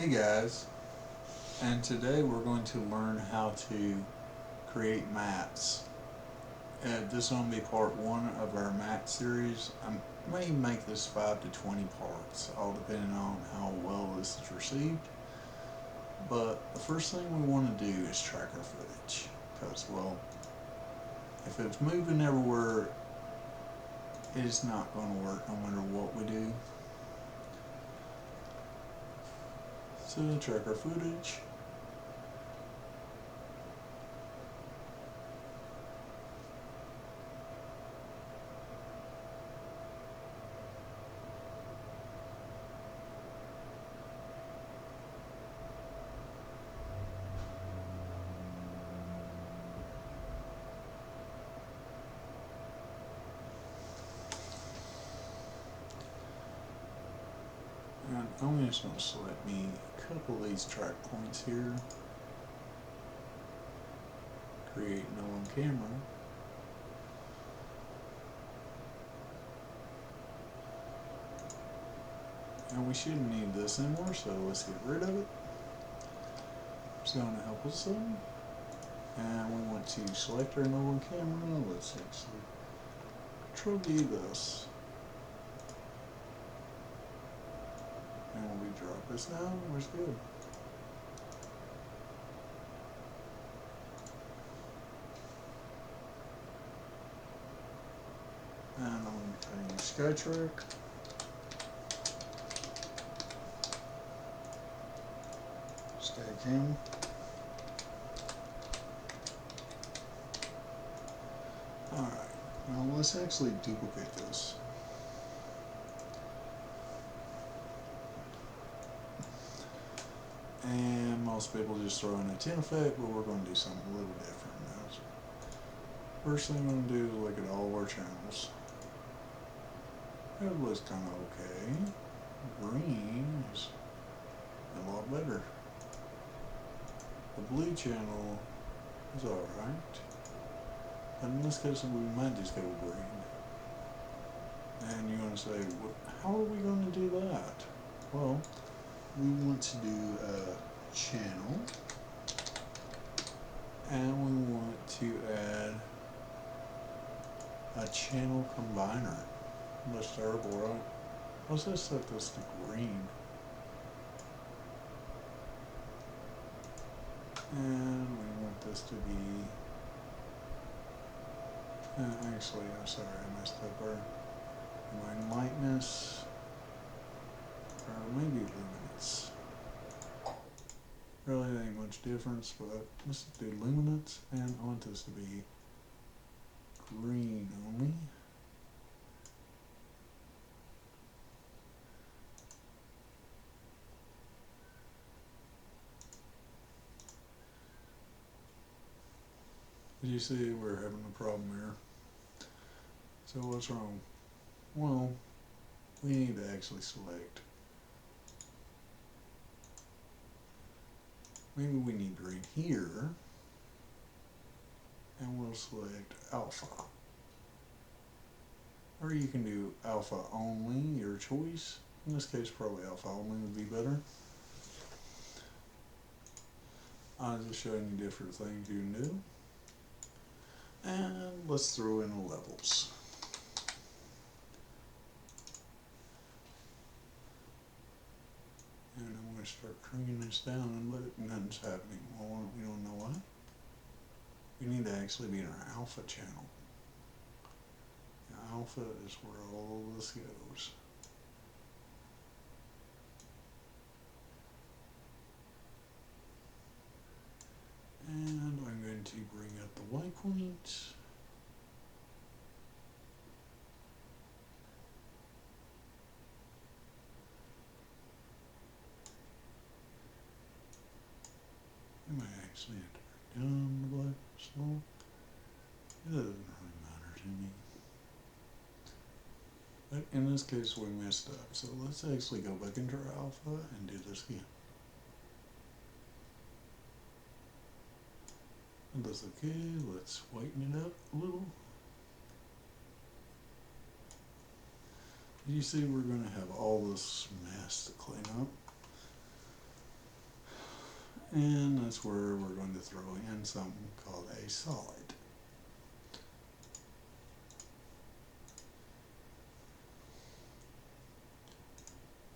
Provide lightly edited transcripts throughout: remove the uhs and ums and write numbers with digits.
Hey guys, and today we're going to learn how to create maps. This is going to be part one of our map series. I may make this 5 to 20 parts, all depending on how well this is received. But the first thing we want to do is track our footage. Because, well, if it's moving everywhere, it's not going to work no matter what we do. So, track our footage. And I'm just going to select me a couple of these track points here. Create no on camera. And we shouldn't need this anymore, so let's get rid of it. It's going to help us some. And we want to select our no camera. Let's actually Control D this. And when we drop this down, we're good. And I'm going to use SkyTrack. SkyCam. Alright, now let's actually duplicate this. And most people just throw in a 10 effect, but we're going to do something a little different now. So first thing I'm going to do is look at all of our channels. That looks kind of okay. Green is a lot better. The blue channel is alright. But in this case, we might just go green. And you're going to say, well, how are we going to do that? Well, we want to do a channel. And we want to add a channel combiner. That's terrible, right? Let's just set this to green. And we want this to be actually, I'm sorry, I messed up our lightness, or maybe luminance. Really ain't much difference, but let's do luminance, and I want this to be green only. As you see, we're having a problem here. So what's wrong? Well, we need to actually select. Maybe we need green here, and we'll select alpha. Or you can do alpha only, your choice. In this case, probably alpha only would be better. I'm just showing you different things you can do. And let's throw in the levels. And I'm going to start cranking this down and look, nothing's happening. Well, we don't know why. We need to actually be in our alpha channel. Now, alpha is where all of this goes. And I'm going to bring up the Y point. I might actually have to bring down the black small. It doesn't really matter to me. But in this case we messed up. So let's actually go back into our alpha and do this again. And that's okay. Let's whiten it up a little. You see we're going to have all this mess to clean up. And that's where we're going to throw in something called a solid.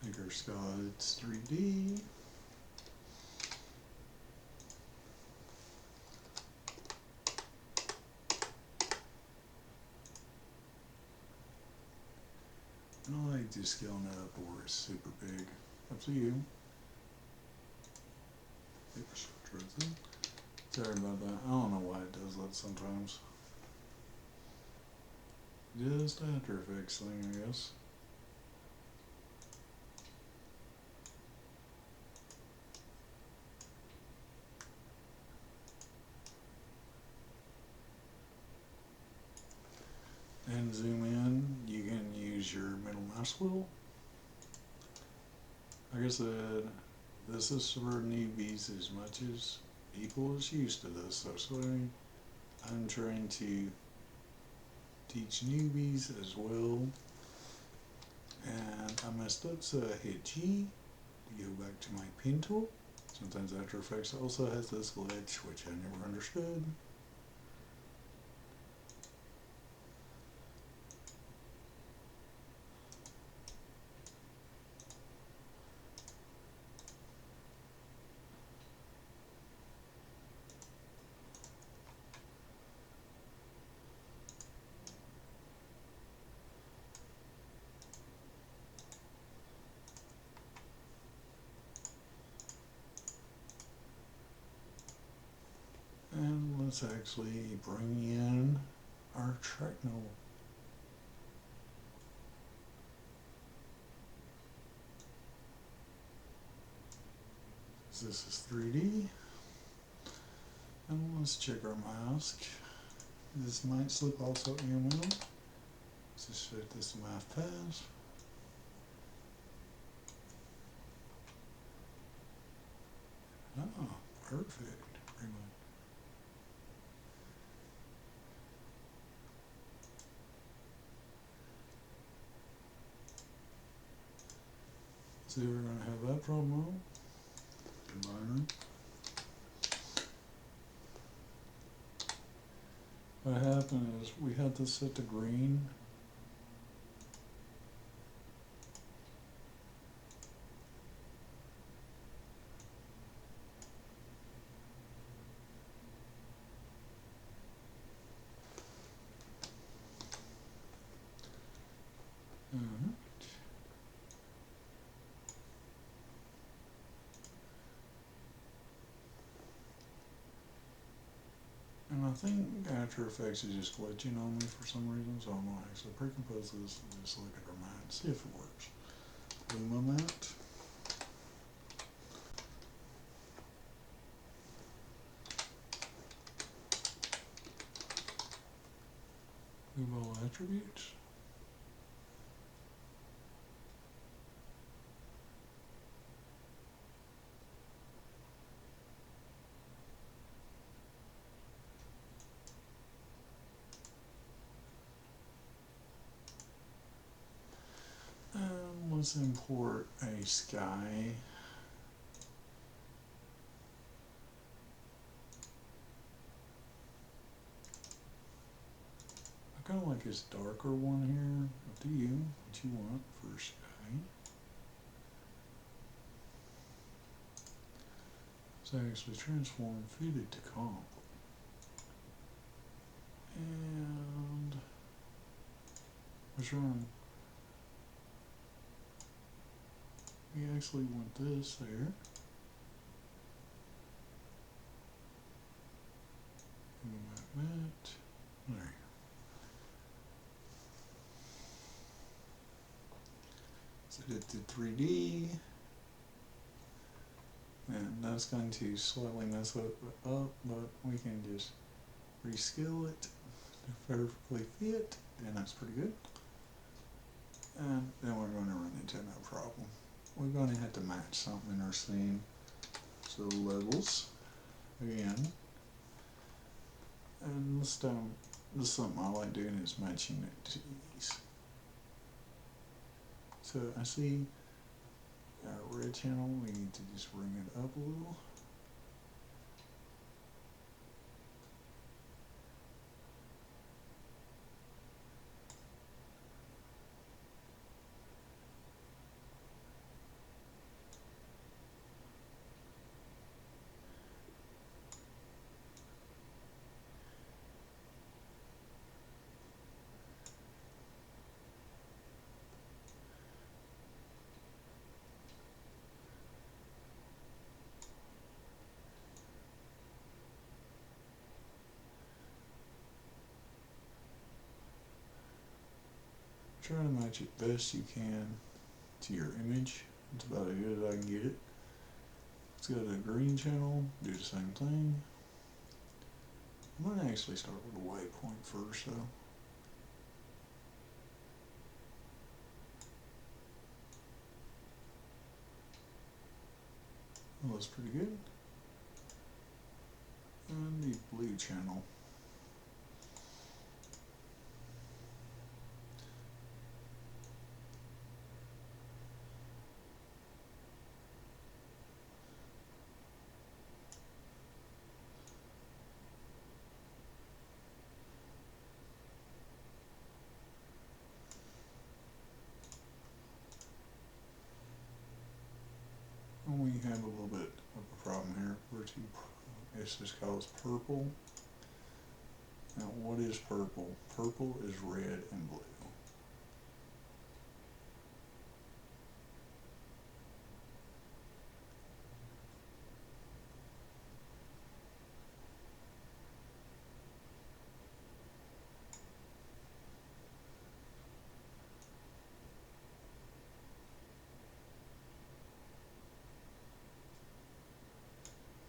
Make our solids 3D. I like just scaling it up to where it's super big. Up to you. Oops, sorry about that. I don't know why it does that sometimes. Just After Effects thing, I guess. And zoom in, you can use your middle mouse wheel. Like I said, this is for newbies as much as people is used to this. That's why I'm trying to teach newbies as well. And I messed up, so I hit G to go back to my pen tool. Sometimes After Effects also has this glitch, which I never understood. And let's actually bring in our shrapnel. This is 3D. And let's check our mask. This might slip also EML. Let's just set this to math pass. Oh, perfect. Pretty much. So we're going to have that problem. Combiner. What happened is we had this set to green. And I think After Effects is just glitching on me for some reason, so I'm going to actually pre-compose this and just look at our mat and see if it works. Luma mat. Move all attributes. Let's import a sky. I kind of like this darker one here. Up to you, what you want for sky. So actually transform fitted to comp. And what's wrong? We actually want this there. That. There. Set it to 3D. And that's going to slightly mess up, but we can just rescale it to perfectly fit, and that's pretty good. And then we're going to run into no problem. We're going to have to match something in our scene. So levels again, and this time, this is something I like doing is matching it to these. So I see our red channel. We need to just bring it up a little. try to match it best you can to your image. It's about as good as I can get it. Let's go to the green channel, do the same thing. I'm going to actually start with a waypoint first though. That looks pretty good. And the blue channel. And we have a little bit of a problem here. It's just called purple. Now what is purple? Purple is red and blue.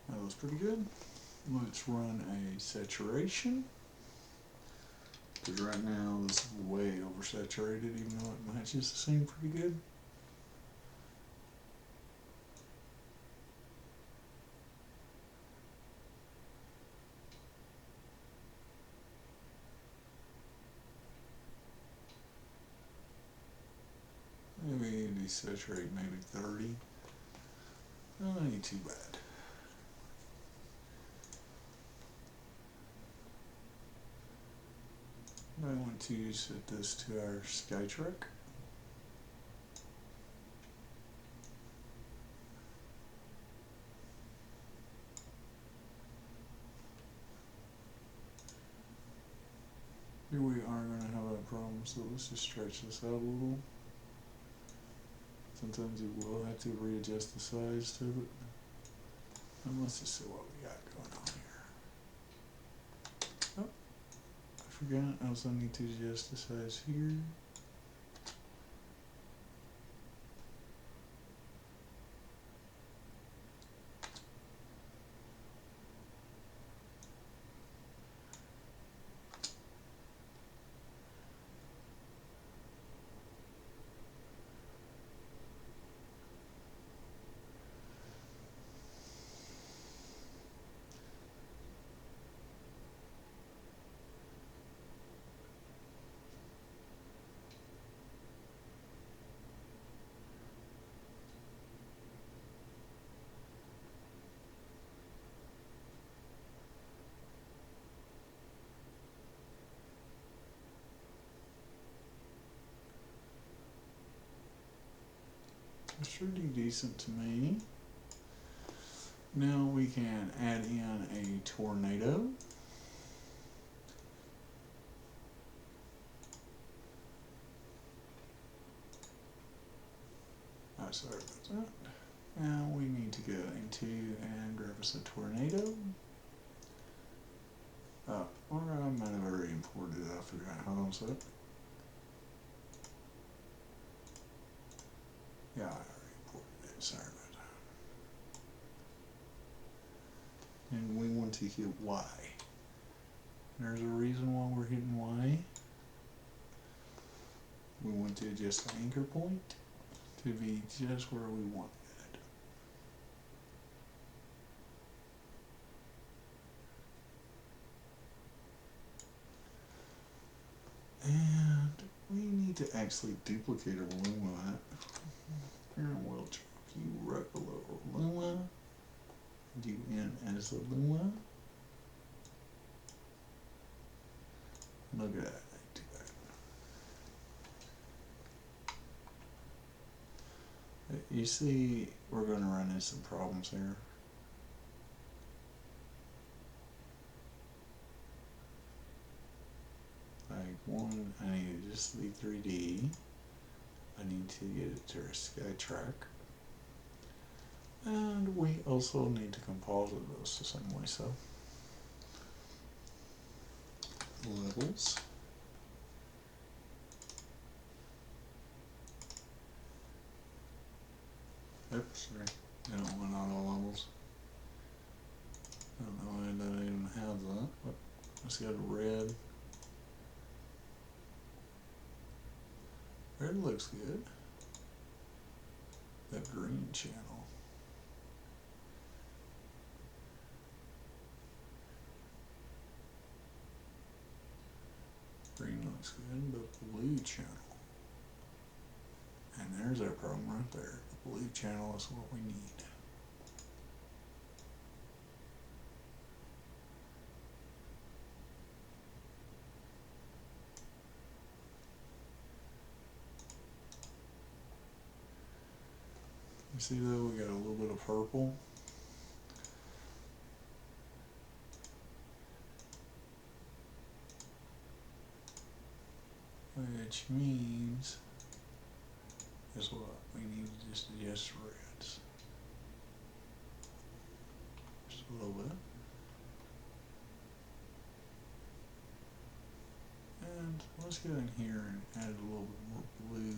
That looks pretty good. Let's run a saturation. Because right now this is way oversaturated, even though it matches the scene pretty good. Maybe desaturate maybe 30. Not ain't too bad. I want to set this to our Skytrack. Here we are going to have a problem, so let's just stretch this out a little. Sometimes you will have to readjust the size to it. And let's just see what we got going on here. Oh, I forgot, I also need to adjust the size here. It's pretty decent to me. Now we can add in a tornado. Oh, sorry about that. Now we need to go into and grab us a tornado. Or I might have already imported it. I forgot. Hold on a sec. Yeah, I already imported it. Sorry about that. And we want to hit Y. There's a reason why we're hitting Y. We want to adjust the anchor point to be just where we want it. And we need to actually duplicate our luma. Parent will check you right below luma. Do in as the luma. Look at that. You see, we're going to run into some problems here. Like one, I need to just leave 3D. I need to get it to our Skytrack. And we also need to composite those the same way, so. Levels. Oops, sorry. I don't want auto levels. I don't know why I don't even have that, but let's go to red. Red looks good. That green channel. Green looks good, but blue channel. And there's our problem right there. The blue channel is what we need. You see though, we got a little bit of purple. Which means, guess what? We need to just adjust reds. Just a little bit. And let's go in here and add a little bit more blue.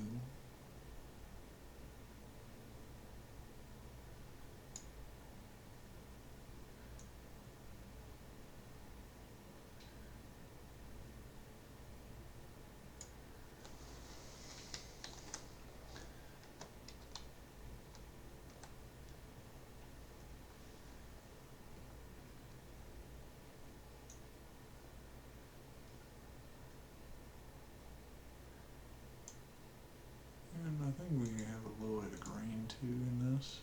And I think we have a little bit of green too in this.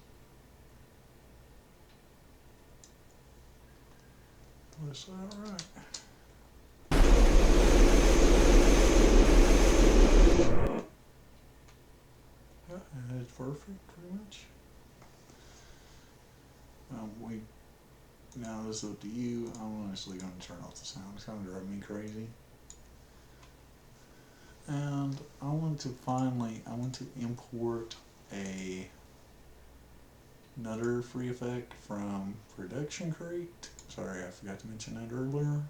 Looks alright. Yeah, and it's perfect pretty much. Now this is up to you. I'm honestly going to turn off the sound. It's kind of driving me crazy. And I want to import another free effect from Production Crate. Sorry, I forgot to mention that earlier.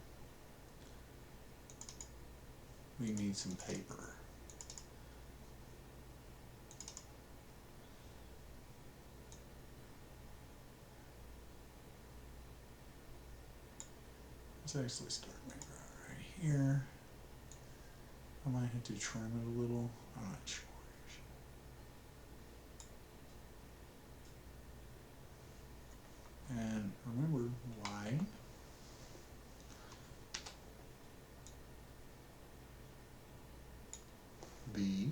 We need some paper. Let's actually start maybe right here. I might have to trim it a little. I'm not sure. And remember, Y, B,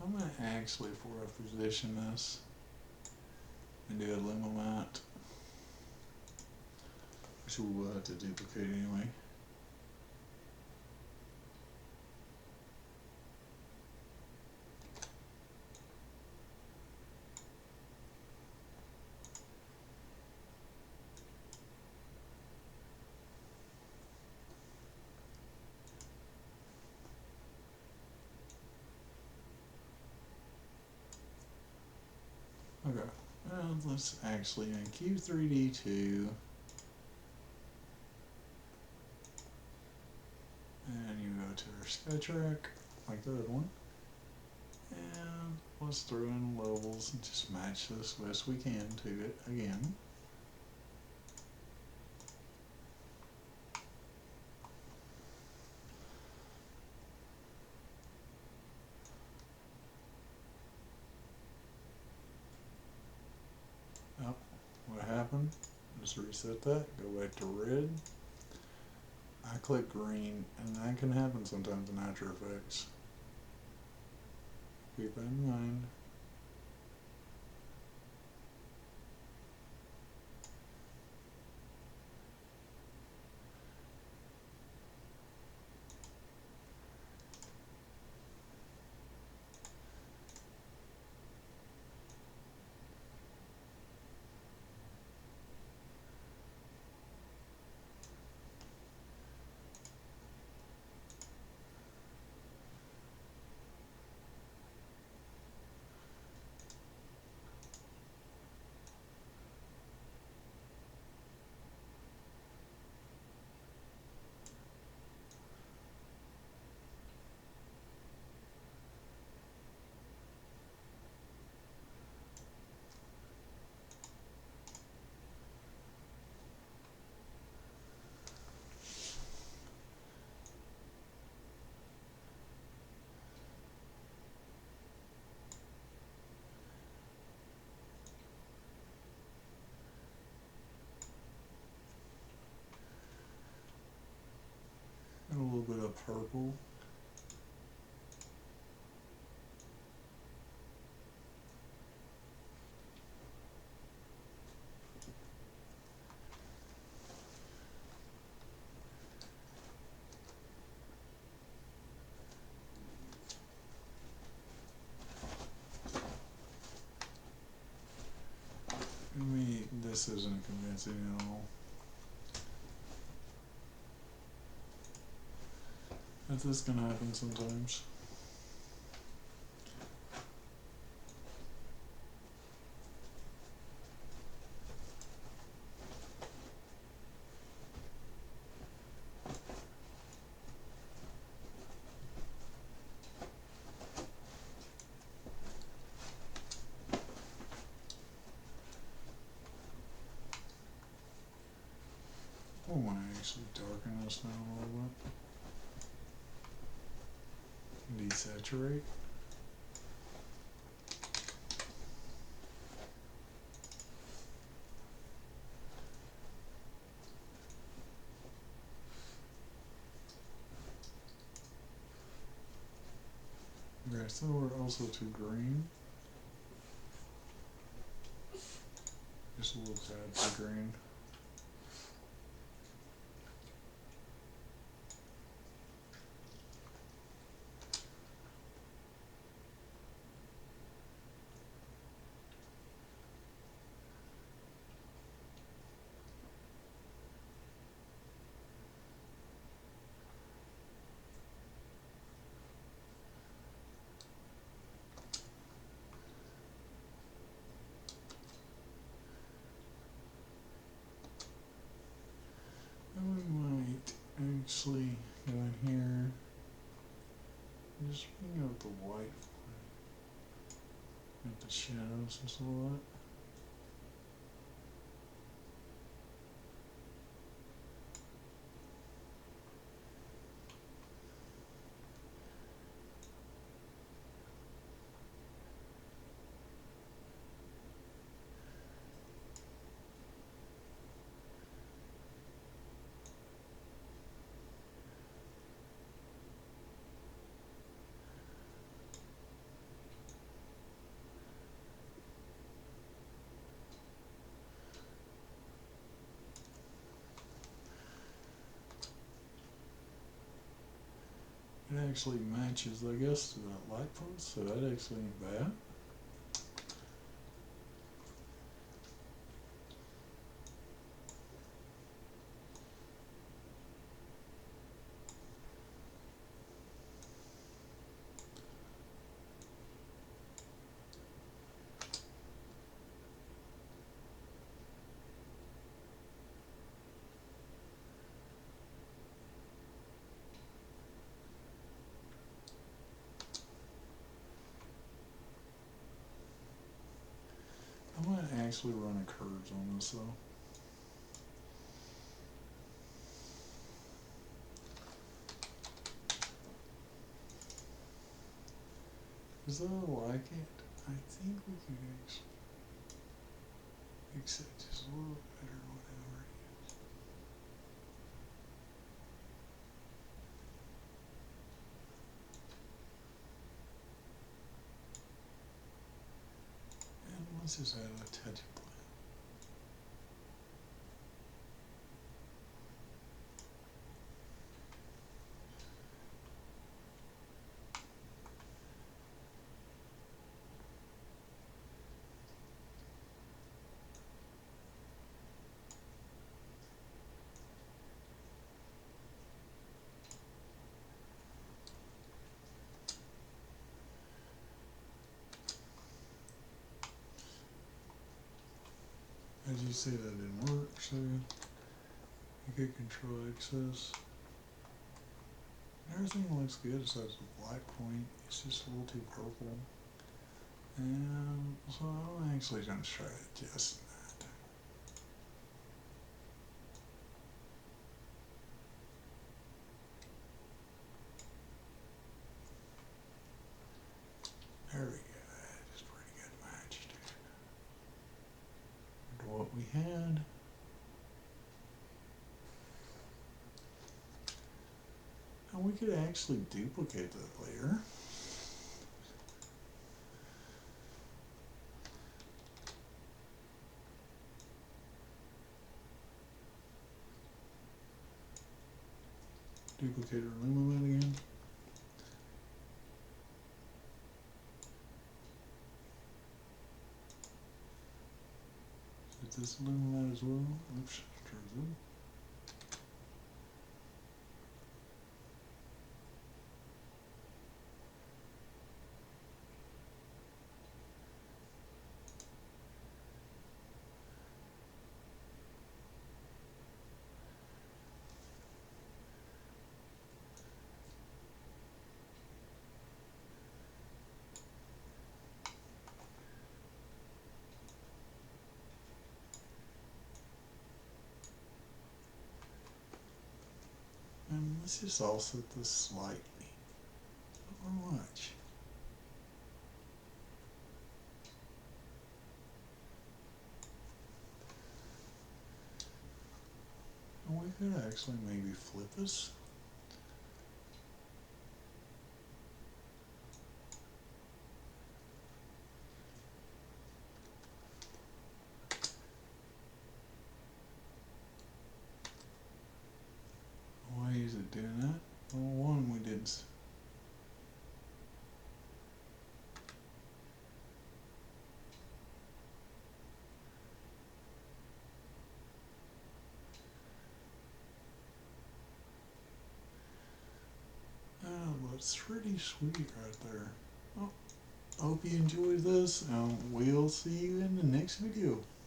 I'm going to actually, before I position this, and do a luma mat, which we will have to duplicate anyway. Okay, and let's actually in Q3D2, and you go to our sketch rack, like the other one, and let's throw in levels and just match this as best we can to it again. Oh, what happened? Just reset that, go back to red. I click green, and that can happen sometimes in After Effects. Keep that in mind. purple. This isn't convincing at all. But this can happen sometimes. I want to actually darken this down a little bit. Desaturate. Okay, so we're also too green. Just a little tad too green. And we might actually go in here and just bring out the white, make the shadows just a little bit. It actually matches, I guess, to that light post, so that actually ain't bad. I might actually run a curves on this though. Because I like it, I think we can actually fix it just a little better than what it already is. And let's just add a touch of blue. As you see, that didn't work, so you could control access. Everything looks good besides the black point. It's just a little too purple. And so I'm actually going to try adjusting that. There we go. That is a pretty good match to what we had. And we could actually duplicate that layer. Duplicate our luma mat again. Set this luma mat as well. Oops, turns it. And let's just offset this slightly. Not much. And we could actually maybe flip this. Why is it doing that? Well, one we did. Looks pretty sweet right there. Oh, hope you enjoyed this, and we'll see you in the next video.